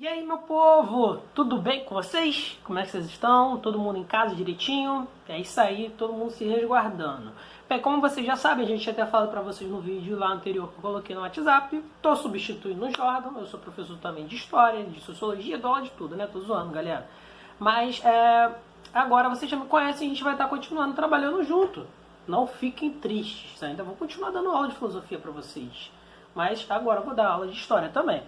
E aí, meu povo, tudo bem com vocês? Como é que vocês estão? Todo mundo em casa direitinho? É isso aí, todo mundo se resguardando. Bem, como vocês já sabem, a gente tinha até falado pra vocês no vídeo lá anterior que eu coloquei no WhatsApp. Tô substituindo o Jordan, eu sou professor também de História, de Sociologia, dou aula de tudo, né? Tô zoando, galera. Mas, agora vocês já me conhecem e a gente vai estar continuando trabalhando junto. Não fiquem tristes, ainda vou continuar dando aula de filosofia pra vocês. Mas agora eu vou dar aula de História também.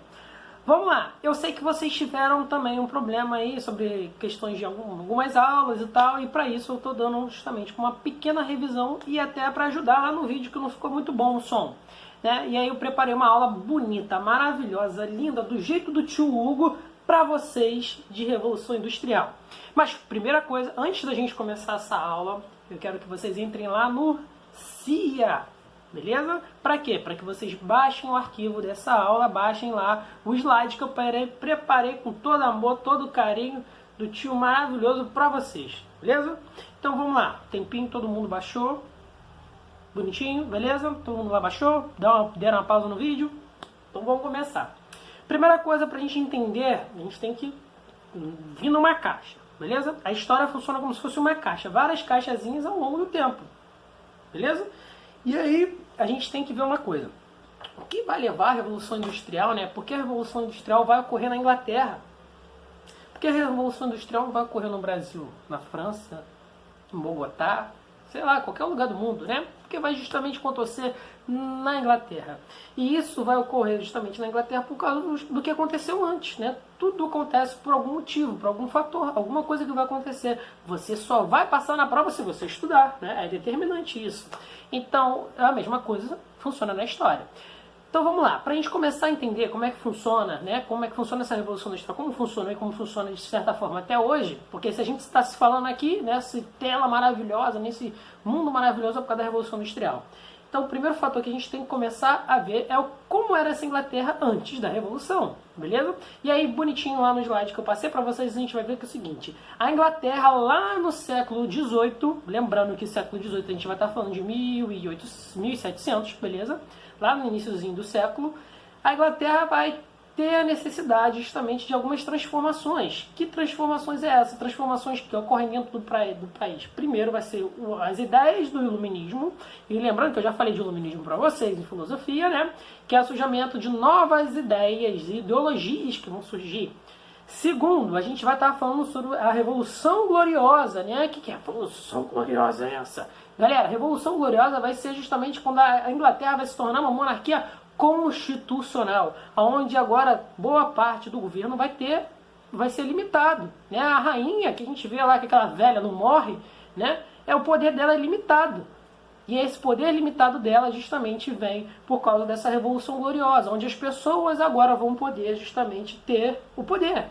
Vamos lá, eu sei que vocês tiveram também um problema aí sobre questões de algumas aulas e tal, e para isso eu estou dando justamente uma pequena revisão e até para ajudar lá no vídeo que não ficou muito bom o som, né? E aí eu preparei uma aula bonita, maravilhosa, linda, do jeito do tio Hugo para vocês de Revolução Industrial. Mas primeira coisa, antes da gente começar essa aula, eu quero que vocês entrem lá no CIA. Beleza? Para quê? Para que vocês baixem o arquivo dessa aula, baixem lá o slide que eu preparei com todo amor, todo carinho do tio maravilhoso para vocês. Beleza? Então vamos lá. Tempinho, todo mundo baixou. Bonitinho, beleza? Todo mundo lá baixou? Deram uma pausa no vídeo? Então vamos começar. Primeira coisa para a gente entender, a gente tem que vir numa caixa. Beleza? A história funciona como se fosse uma caixa. Várias caixazinhas ao longo do tempo. Beleza? E aí, a gente tem que ver uma coisa. O que vai levar à Revolução Industrial, né? Porque a Revolução Industrial vai ocorrer na Inglaterra. Porque a Revolução Industrial não vai ocorrer no Brasil, na França, em Bogotá, sei lá, qualquer lugar do mundo, né? Porque vai justamente acontecer na Inglaterra. E isso vai ocorrer justamente na Inglaterra por causa do que aconteceu antes, né? Tudo acontece por algum motivo, por algum fator, alguma coisa que vai acontecer. Você só vai passar na prova se você estudar, né? É determinante isso. Então, a mesma coisa funciona na história. Então vamos lá, para a gente começar a entender como é que funciona, né? Como é que funciona essa Revolução Industrial, como funcionou e como funciona de certa forma até hoje, porque se a gente está se falando aqui nessa tela maravilhosa, nesse mundo maravilhoso é por causa da Revolução Industrial. Então o primeiro fator que a gente tem que começar a ver é como era essa Inglaterra antes da Revolução, beleza? E aí bonitinho lá no slide que eu passei para vocês a gente vai ver que é o seguinte, a Inglaterra lá no século XVIII, lembrando que século XVIII a gente vai estar falando de 1700, beleza? Lá no iníciozinho do século, a Inglaterra vai ter a necessidade justamente de algumas transformações. Que transformações é essa? Transformações que ocorrem dentro do país. Primeiro vai ser as ideias do iluminismo, e lembrando que eu já falei de iluminismo para vocês em filosofia, né? Que é o surgimento de novas ideias e ideologias que vão surgir. Segundo, a gente vai estar falando sobre a Revolução Gloriosa, né? O que é a Revolução Gloriosa essa? Galera, a Revolução Gloriosa vai ser justamente quando a Inglaterra vai se tornar uma monarquia constitucional, onde agora boa parte do governo vai ser limitado, né? A rainha que a gente vê lá, que aquela velha não morre, né? O poder dela é limitado. E esse poder limitado dela justamente vem por causa dessa Revolução Gloriosa, onde as pessoas agora vão poder justamente ter o poder.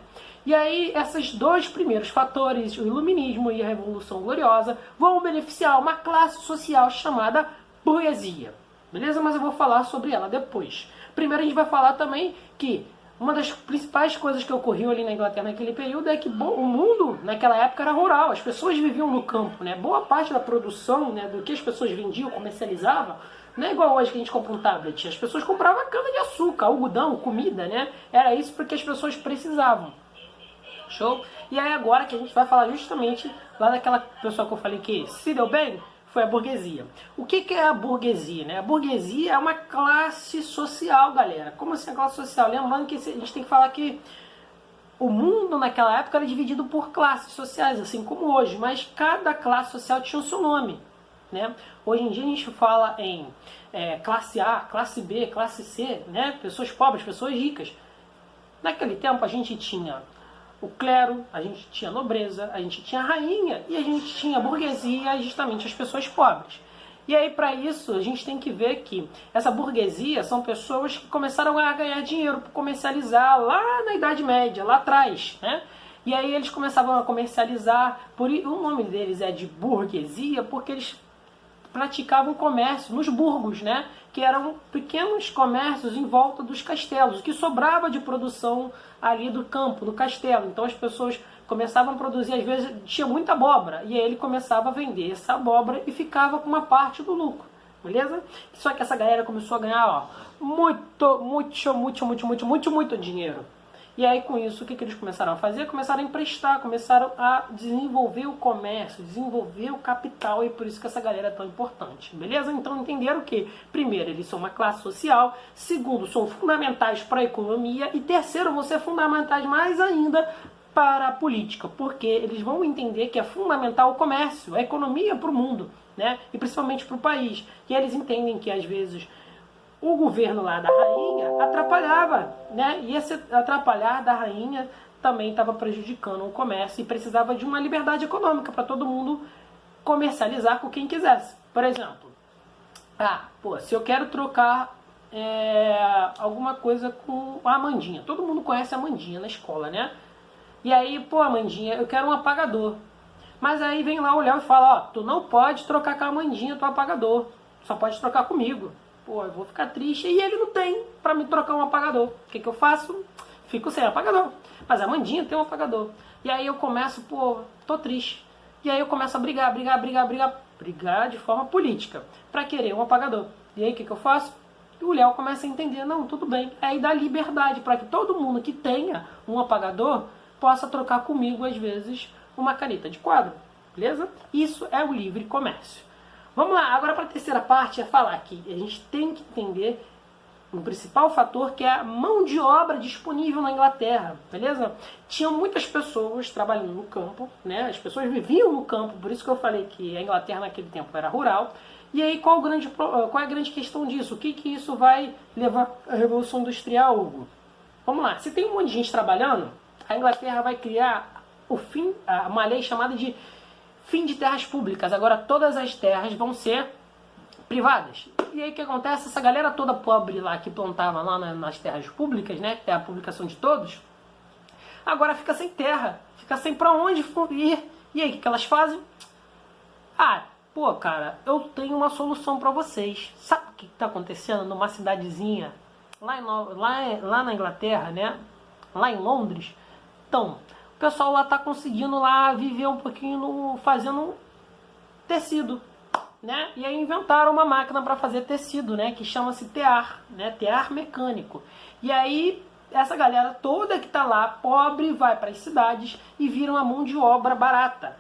E aí, esses dois primeiros fatores, o iluminismo e a Revolução Gloriosa, vão beneficiar uma classe social chamada burguesia. Beleza? Mas eu vou falar sobre ela depois. Primeiro a gente vai falar também que uma das principais coisas que ocorreu ali na Inglaterra naquele período é que o mundo naquela época era rural, as pessoas viviam no campo, né? Boa parte da produção, né, do que as pessoas vendiam, comercializavam, não é igual hoje que a gente compra um tablet, as pessoas compravam cana de açúcar, algodão, comida, né? Era isso porque as pessoas precisavam. Show? E aí agora que a gente vai falar justamente lá daquela pessoa que eu falei que se deu bem, foi a burguesia. O que é a burguesia, né? A burguesia é uma classe social, galera. Como assim a classe social? Lembrando que a gente tem que falar que o mundo naquela época era dividido por classes sociais, assim como hoje, mas cada classe social tinha o seu nome, né? Hoje em dia a gente fala em classe A, classe B, classe C, né? Pessoas pobres, pessoas ricas. Naquele tempo a gente tinha o clero, a gente tinha a nobreza, a gente tinha a rainha e a gente tinha a burguesia, justamente as pessoas pobres. E aí para isso a gente tem que ver que essa burguesia são pessoas que começaram a ganhar dinheiro para comercializar lá na Idade Média, lá atrás, né? E aí eles começavam a comercializar, o nome deles é de burguesia porque eles praticavam comércio nos burgos, né? Que eram pequenos comércios em volta dos castelos, o que sobrava de produção ali do campo, do castelo. Então as pessoas começavam a produzir, às vezes tinha muita abóbora, e aí ele começava a vender essa abóbora e ficava com uma parte do lucro, beleza? Só que essa galera começou a ganhar, ó, muito dinheiro. E aí, com isso, o que eles começaram a fazer? Começaram a emprestar, começaram a desenvolver o comércio, desenvolver o capital, e por isso que essa galera é tão importante, beleza? Então, entenderam que, primeiro, eles são uma classe social, segundo, são fundamentais para a economia, e terceiro, vão ser fundamentais mais ainda para a política, porque eles vão entender que é fundamental o comércio, a economia para o mundo, né? E principalmente para o país. E eles entendem que, às vezes, o governo lá da rainha atrapalhava, né? E esse atrapalhar da rainha também estava prejudicando o comércio e precisava de uma liberdade econômica para todo mundo comercializar com quem quisesse. Por exemplo, se eu quero trocar alguma coisa com a Amandinha. Todo mundo conhece a Amandinha na escola, né? E aí, Amandinha, eu quero um apagador. Mas aí vem lá o Léo e fala, tu não pode trocar com a Amandinha teu apagador. Só pode trocar comigo. Eu vou ficar triste. E ele não tem pra me trocar um apagador. O que eu faço? Fico sem apagador. Mas a Amandinha tem um apagador. E aí eu começo, tô triste. E aí eu começo a brigar de forma política. Pra querer um apagador. E aí o que eu faço? O Léo começa a entender, não, tudo bem. Aí dá liberdade para que todo mundo que tenha um apagador possa trocar comigo, às vezes, uma caneta de quadro. Beleza? Isso é o livre comércio. Vamos lá, agora para a terceira parte é falar que a gente tem que entender um principal fator, que é a mão de obra disponível na Inglaterra, beleza? Tinham muitas pessoas trabalhando no campo, né? As pessoas viviam no campo, por isso que eu falei que a Inglaterra naquele tempo era rural. E aí qual é a grande questão disso? O que isso vai levar à Revolução Industrial, Hugo? Vamos lá, se tem um monte de gente trabalhando, a Inglaterra vai criar uma lei chamada de fim de terras públicas. Agora todas as terras vão ser privadas. E aí o que acontece? Essa galera toda pobre lá que plantava lá nas terras públicas, né? Que é a publicação de todos, agora fica sem terra, fica sem pra onde ir. E aí o que elas fazem? Cara, eu tenho uma solução pra vocês. Sabe o que tá acontecendo numa cidadezinha lá na Inglaterra, né? Lá em Londres? Então, o pessoal lá tá conseguindo lá viver um pouquinho fazendo tecido, né? E aí inventaram uma máquina para fazer tecido, né? Que chama-se tear, né? Tear mecânico. E aí essa galera toda que tá lá, pobre, vai para as cidades e vira uma mão de obra barata.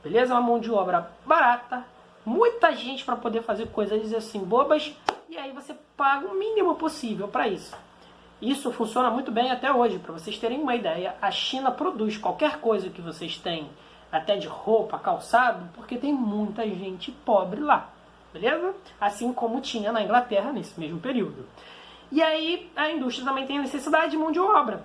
Beleza? Uma mão de obra barata. Muita gente para poder fazer coisas assim bobas. E aí você paga o mínimo possível para isso. Isso funciona muito bem até hoje. Para vocês terem uma ideia, a China produz qualquer coisa que vocês têm, até de roupa, calçado, porque tem muita gente pobre lá. Beleza? Assim como tinha na Inglaterra nesse mesmo período. E aí a indústria também tem a necessidade de mão de obra,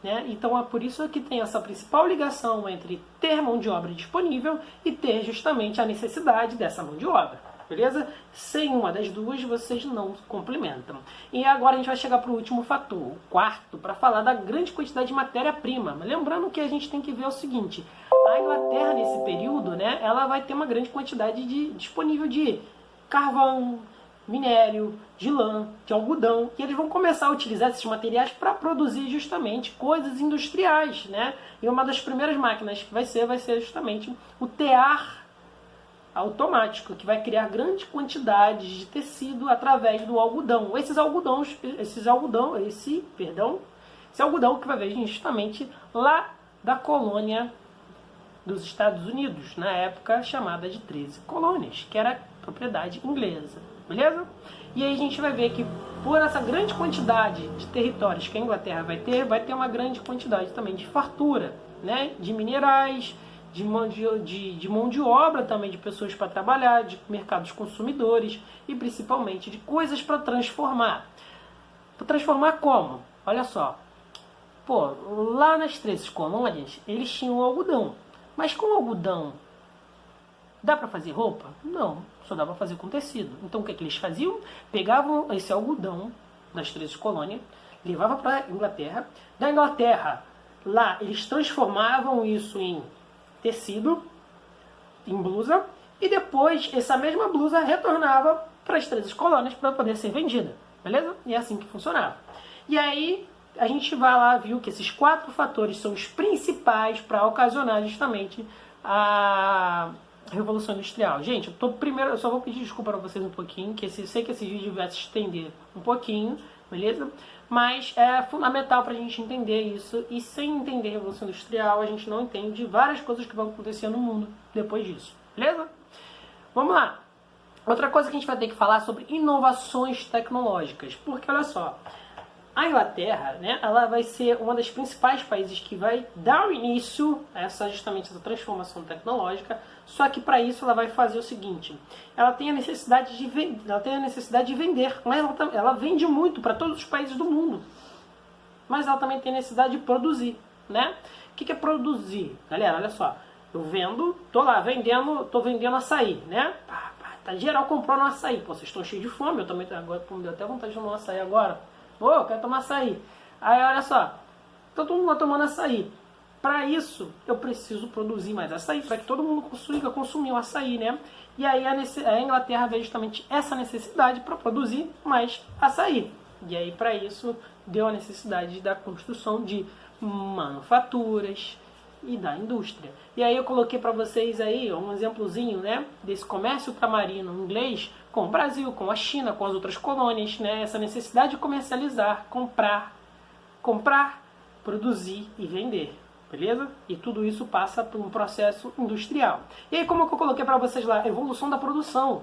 né? Então é por isso que tem essa principal ligação entre ter mão de obra disponível e ter justamente a necessidade dessa mão de obra. Beleza? Sem uma das duas, vocês não complementam. E agora a gente vai chegar para o último fator, o quarto, para falar da grande quantidade de matéria-prima. Lembrando que a gente tem que ver o seguinte, a Inglaterra nesse período, né, ela vai ter uma grande quantidade disponível de carvão, minério, de lã, de algodão, e eles vão começar a utilizar esses materiais para produzir justamente coisas industriais, né? E uma das primeiras máquinas que vai ser também o tear automático, que vai criar grandes quantidades de tecido através do algodão. Esse algodão que vai vir justamente lá da colônia dos Estados Unidos, na época chamada de 13 colônias, que era propriedade inglesa, beleza? E aí a gente vai ver que por essa grande quantidade de territórios que a Inglaterra vai ter uma grande quantidade também de fartura, né? De minerais, de mão de obra também, de pessoas para trabalhar, de mercados consumidores e principalmente de coisas para transformar. Para transformar como? Olha só. Lá nas 13 colônias, eles tinham algodão. Mas com algodão, dá para fazer roupa? Não, só dá para fazer com tecido. Então o que eles faziam? Pegavam esse algodão das 13 colônias, levavam para a Inglaterra. Da Inglaterra, lá, eles transformavam isso em tecido, em blusa, e depois essa mesma blusa retornava para as 13 colônias para poder ser vendida, beleza? E é assim que funcionava. E aí a gente vai lá, viu que esses 4 fatores são os principais para ocasionar justamente a Revolução Industrial. Gente, eu só vou pedir desculpa para vocês um pouquinho, que sei que esse vídeo vai se estender um pouquinho, beleza? Mas é fundamental para a gente entender isso, e sem entender a Revolução Industrial, a gente não entende várias coisas que vão acontecer no mundo depois disso, beleza? Vamos lá. Outra coisa que a gente vai ter que falar sobre inovações tecnológicas, porque olha só, a Inglaterra, né, ela vai ser uma das principais países que vai dar o início a justamente essa transformação tecnológica, só que para isso ela vai fazer o seguinte: ela tem a necessidade de vender, mas ela vende muito para todos os países do mundo, mas ela também tem a necessidade de produzir, né? O que é produzir? Galera, olha só, eu vendo, tô vendendo açaí, né? Tá geral comprando açaí, pô, vocês estão cheios de fome, eu também, agora, me deu até vontade de tomar um açaí agora. Ô, eu quero tomar açaí. Aí, olha só, todo mundo lá tomando açaí. Para isso, eu preciso produzir mais açaí, para que todo mundo consiga consumir o açaí, né? E aí a Inglaterra vê justamente essa necessidade para produzir mais açaí. E aí, para isso, deu a necessidade da construção de manufaturas e da indústria. E aí eu coloquei para vocês aí um exemplozinho, né, desse comércio ultramarino inglês com o Brasil, com a China, com as outras colônias, né, essa necessidade de comercializar, comprar, produzir e vender, beleza? E tudo isso passa por um processo industrial. E aí, como que eu coloquei para vocês lá, evolução da produção.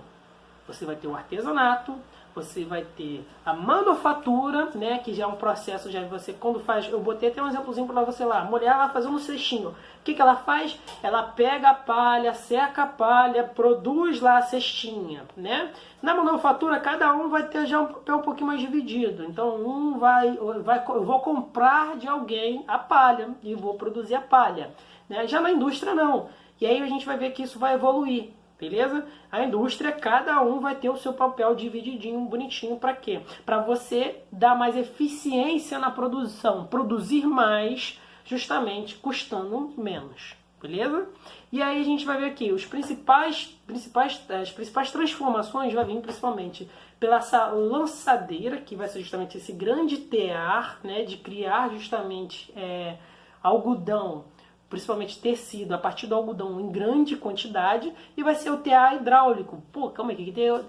Você vai ter o artesanato, você vai ter a manufatura, né, que já é um processo, já você quando faz, eu botei até um exemplozinho para você lá, a mulher lá fazendo um cestinho. O que ela faz? Ela pega a palha, seca a palha, produz lá a cestinha, né? Na manufatura, cada um vai ter já um papel um pouquinho mais dividido. Então, eu vou comprar de alguém a palha e vou produzir a palha, né? Já na indústria, não. E aí a gente vai ver que isso vai evoluir. Beleza? A indústria, cada um vai ter o seu papel divididinho, bonitinho, para quê? Para você dar mais eficiência na produção, produzir mais, justamente custando menos, beleza? E aí a gente vai ver aqui, as principais transformações vai vir principalmente pela essa lançadeira, que vai ser justamente esse grande tear, né, de criar justamente algodão, principalmente tecido, a partir do algodão em grande quantidade, e vai ser o tear hidráulico. Pô, calma aí, que tem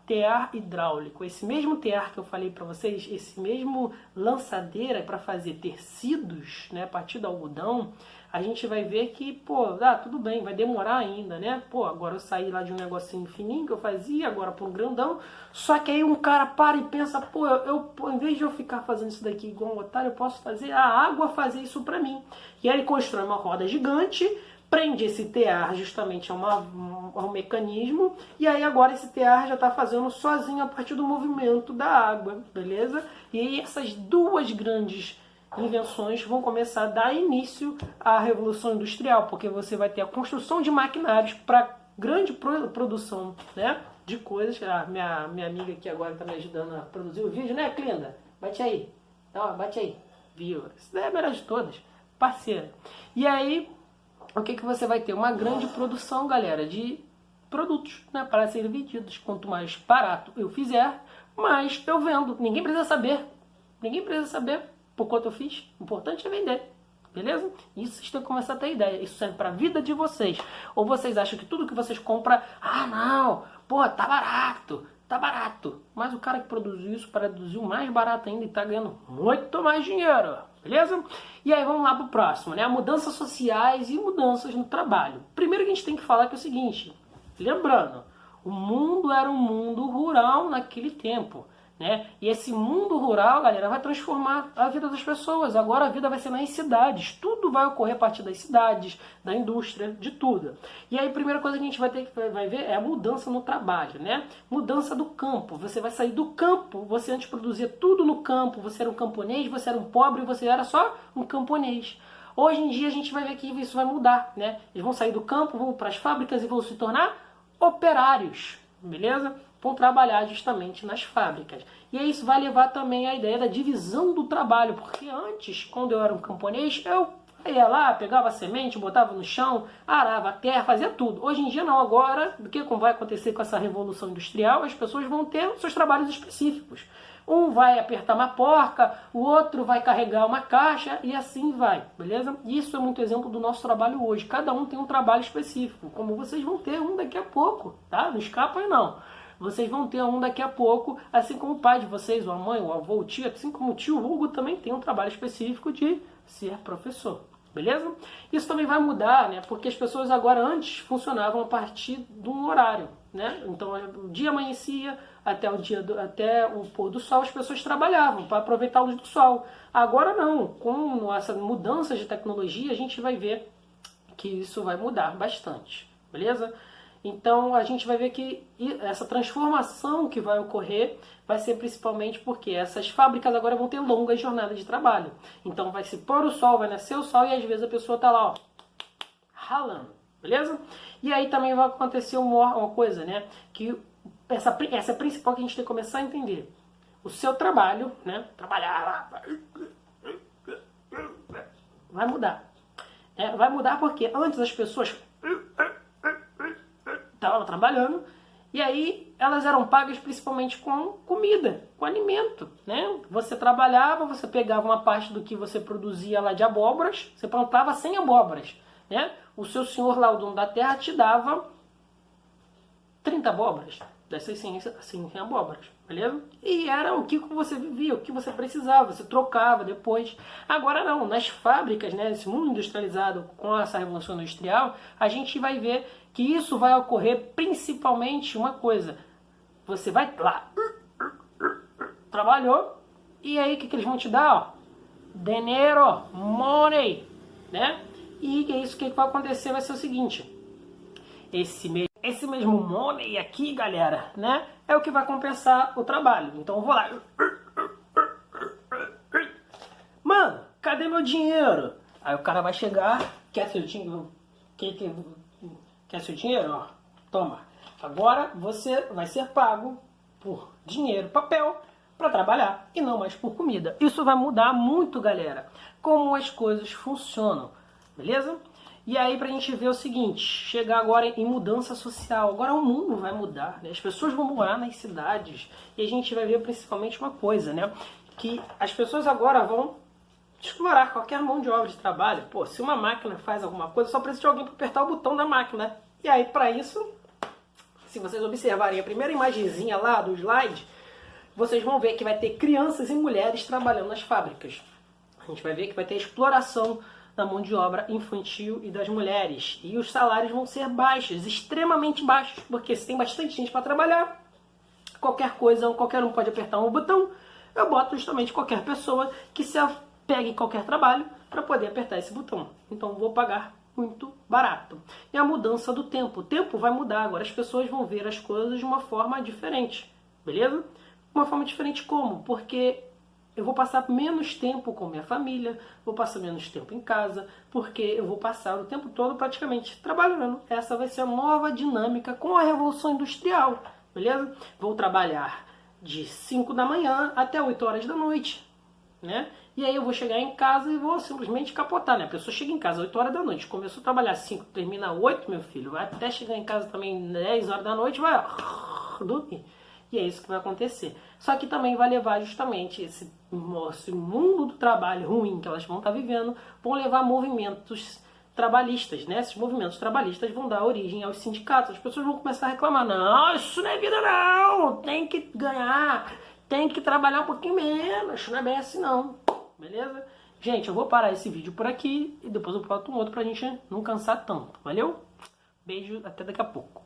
tear hidráulico. Esse mesmo tear que eu falei para vocês, esse mesmo lançadeira para fazer tecidos, né, a partir do algodão, a gente vai ver que, pô, tudo bem, vai demorar ainda, né? Pô, agora eu saí lá de um negocinho fininho que eu fazia, agora para um grandão. Só que aí um cara para e pensa, pô, em vez de eu ficar fazendo isso daqui igual um otário, eu posso fazer a água fazer isso para mim. E aí ele constrói uma roda gigante, prende esse tear justamente a um mecanismo, e aí agora esse tear já está fazendo sozinho a partir do movimento da água, beleza? E aí essas duas grandes invenções vão começar a dar início à Revolução Industrial, porque você vai ter a construção de maquinários para grande produção, né, de coisas. Minha amiga aqui agora está me ajudando a produzir o vídeo, né, Clinda? Bate aí. Então, bate aí. Viu? Isso daí é a melhor de todas. Parceira. E aí, o que você vai ter? Uma grande produção, galera, de produtos, né, para serem vendidos. Quanto mais barato eu fizer, mais eu vendo. Ninguém precisa saber. Ninguém precisa saber por quanto eu fiz. O importante é vender. Beleza? Isso vocês têm que começar a ter ideia. Isso serve para a vida de vocês. Ou vocês acham que tudo que vocês compram, não, pô, tá barato. Tá barato. Mas o cara que produziu isso produziu mais barato ainda e tá ganhando muito mais dinheiro. Beleza? E aí vamos lá pro próximo, né? Mudanças sociais e mudanças no trabalho. Primeiro que a gente tem que falar que é o seguinte. Lembrando, o mundo era um mundo rural naquele tempo, né? E esse mundo rural, galera, vai transformar a vida das pessoas. Agora a vida vai ser nas cidades. Tudo vai ocorrer a partir das cidades, da indústria, de tudo. E aí a primeira coisa que a gente vai ver é a mudança no trabalho, né? Mudança do campo. Você vai sair do campo. Você antes produzia tudo no campo. Você era um camponês, você era um pobre, você era só um camponês. Hoje em dia a gente vai ver que isso vai mudar, né? Eles vão sair do campo, vão para as fábricas e vão se tornar operários, beleza? Vão trabalhar justamente nas fábricas. E aí isso vai levar também à ideia da divisão do trabalho, porque antes, quando eu era um camponês, eu ia lá, pegava a semente, botava no chão, arava a terra, fazia tudo. Hoje em dia não, agora, o que vai acontecer com essa revolução industrial, as pessoas vão ter os seus trabalhos específicos. Um vai apertar uma porca, o outro vai carregar uma caixa e assim vai, beleza? Isso é muito exemplo do nosso trabalho hoje. Cada um tem um trabalho específico, como vocês vão ter um daqui a pouco, tá? Não escapa aí não. vocês vão ter um daqui a pouco, assim como o pai de vocês, ou a mãe, ou o avô, o tio, assim como o tio Hugo também tem um trabalho específico de ser professor. Beleza? Isso também vai mudar, né? Porque as pessoas agora antes funcionavam a partir de um horário, né? Então o dia amanhecia até o pôr do sol, as pessoas trabalhavam para aproveitar a luz do sol. Agora não, com essa mudança de tecnologia, a gente vai ver que isso vai mudar bastante, beleza? Então a gente vai ver que essa transformação que vai ocorrer vai ser principalmente porque essas fábricas agora vão ter longas jornadas de trabalho. Então vai se pôr o sol, vai nascer o sol e às vezes a pessoa está lá, ó, ralando, beleza? E aí também vai acontecer uma coisa, né? Que essa é a principal que a gente tem que começar a entender. O seu trabalho, né? Trabalhar lá, vai mudar. Vai mudar porque antes as pessoas estavam trabalhando e aí elas eram pagas principalmente com comida, com alimento, né? Você trabalhava, você pegava uma parte do que você produzia lá de abóboras, você plantava 100 abóboras, né? O seu senhor lá, o dono da terra, te dava 30 abóboras, dessas 100 abóboras, beleza? E era o que você vivia, o que você precisava, você trocava depois. Agora não, nas fábricas, né, esse mundo industrializado com essa revolução industrial, a gente vai ver que isso vai ocorrer principalmente uma coisa. Você vai lá, trabalhou, e aí o que eles vão te dar? Ó? Dinheiro, money, né? E é isso que vai acontecer, vai ser o seguinte. Esse mesmo money aqui, galera, né? É o que vai compensar o trabalho. Então eu vou lá. Mano, cadê meu dinheiro? Aí o cara vai chegar, quer seu dinheiro? Quer seu dinheiro? Ó, toma. Agora você vai ser pago por dinheiro, papel, para trabalhar e não mais por comida. Isso vai mudar muito, galera, como as coisas funcionam, beleza? E aí pra gente ver o seguinte, chegar agora em mudança social. Agora o mundo vai mudar, né? As pessoas vão morar nas cidades e a gente vai ver principalmente uma coisa, né? Que as pessoas agora vão explorar qualquer mão de obra de trabalho. Pô, se uma máquina faz alguma coisa, só precisa de alguém para apertar o botão da máquina. E aí para isso, se vocês observarem a primeira imagenzinha lá do slide, vocês vão ver que vai ter crianças e mulheres trabalhando nas fábricas. A gente vai ver que vai ter exploração da mão de obra infantil e das mulheres. E os salários vão ser baixos, extremamente baixos, porque se tem bastante gente para trabalhar, qualquer coisa, qualquer um pode apertar um botão, eu boto justamente qualquer pessoa que se pegue qualquer trabalho para poder apertar esse botão. Então vou pagar muito barato. E a mudança do tempo. O tempo vai mudar, agora as pessoas vão ver as coisas de uma forma diferente, beleza? Uma forma diferente como? Porque eu vou passar menos tempo com minha família, vou passar menos tempo em casa, porque eu vou passar o tempo todo praticamente trabalhando. Essa vai ser a nova dinâmica com a Revolução Industrial, beleza? Vou trabalhar de 5 da manhã até 8 horas da noite, né? E aí eu vou chegar em casa e vou simplesmente capotar, né? A pessoa chega em casa 8 horas da noite, começou a trabalhar 5, termina 8, meu filho, vai até chegar em casa também 10 horas da noite, vai dormir. E é isso que vai acontecer. Só que também vai levar justamente esse mundo do trabalho ruim que elas vão estar vivendo, vão levar movimentos trabalhistas, né? Esses movimentos trabalhistas vão dar origem aos sindicatos. As pessoas vão começar a reclamar, não, isso não é vida não, tem que ganhar, tem que trabalhar um pouquinho menos, não é bem assim não, beleza? Gente, eu vou parar esse vídeo por aqui e depois eu boto um outro pra gente não cansar tanto, valeu? Beijo, até daqui a pouco.